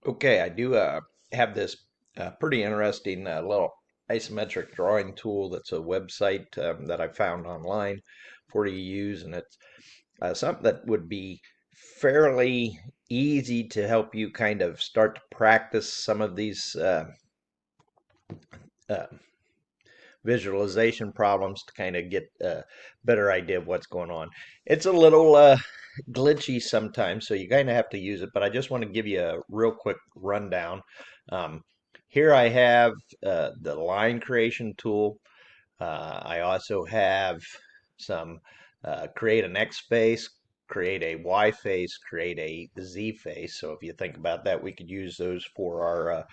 Okay, I do have this pretty interesting little isometric drawing tool that's a website that I found online for you to use, and it's something that would be fairly easy to help you kind of start to practice some of these uh, visualization problems to kind of get a better idea of what's going on. It's a little glitchy sometimes, so you kind of have to use it, but I just want to give you a real quick rundown. Um, Here I have the line creation tool. I also have some create an X face, create a Y face, create a Z face. So if you think about that, we could use those for our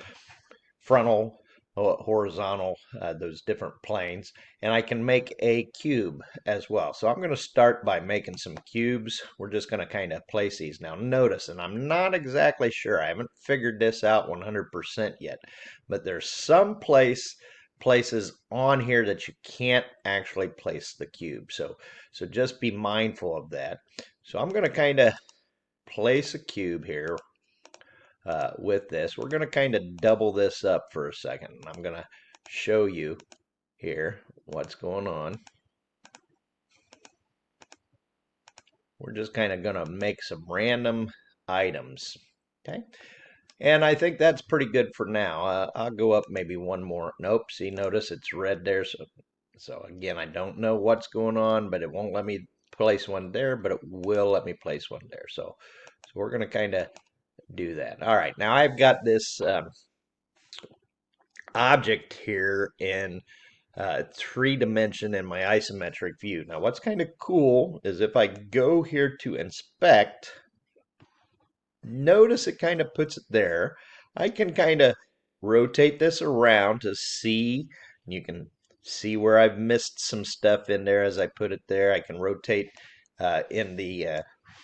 frontal, horizontal, those different planes. And I can make a cube as well. So I'm going to start by making some cubes. We're just going to kind of place these. Now notice, and I'm not exactly sure, I haven't figured this out 100% yet, but there's some places on here that you can't actually place the cube. So just be mindful of that. So I'm going to kind of place a cube here with this. We're going to kind of double this up for a second. I'm going to show you here what's going on. We're just kind of going to make some random items. Okay. And I think that's pretty good for now. I'll go up maybe one more. Nope. See, notice it's red there. So again, I don't know what's going on, but it won't let me place one there, but it will let me place one there. So we're going to kind of do that. All right. Now I've got this object here in three dimension in my isometric view. Now, what's kind of cool is if I go here to inspect, notice it kind of puts it there. I can kind of rotate this around to see. You can see where I've missed some stuff in there as I put it there. I can rotate in the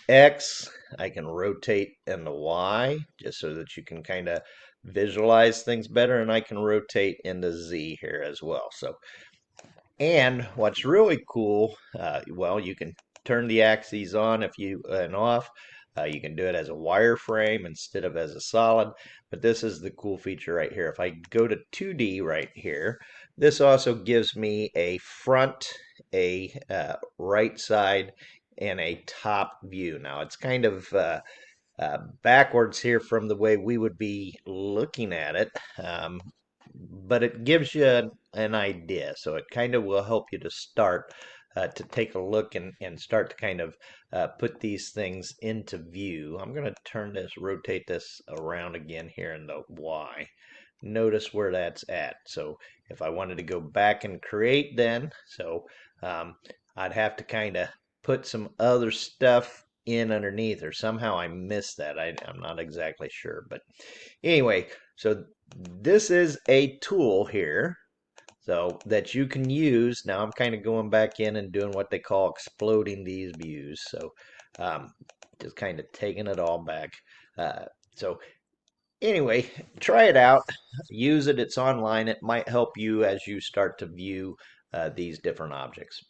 X. I can rotate in the Y just so that you can kind of visualize things better. And I can rotate in the Z here as well. So, and what's really cool, well, you can turn the axes on if you and off. You can do it as a wireframe instead of as a solid. But this is the cool feature right here. If I go to 2D right here, this also gives me a front, a right side, and a top view. Now it's kind of backwards here from the way we would be looking at it. But it gives you an idea. So it kind of will help you to start to take a look and start to kind of put these things into view. I'm going to turn this, rotate this around again here in the Y. Notice where that's at. So if I wanted to go back and create then, so I'd have to kind of put some other stuff in underneath, or somehow I missed that. I'm not exactly sure. But anyway, so this is a tool here so that you can use. Now I'm kind of going back in and doing what they call exploding these views. So just kind of taking it all back. So anyway, try it out. Use it. It's online. It might help you as you start to view these different objects.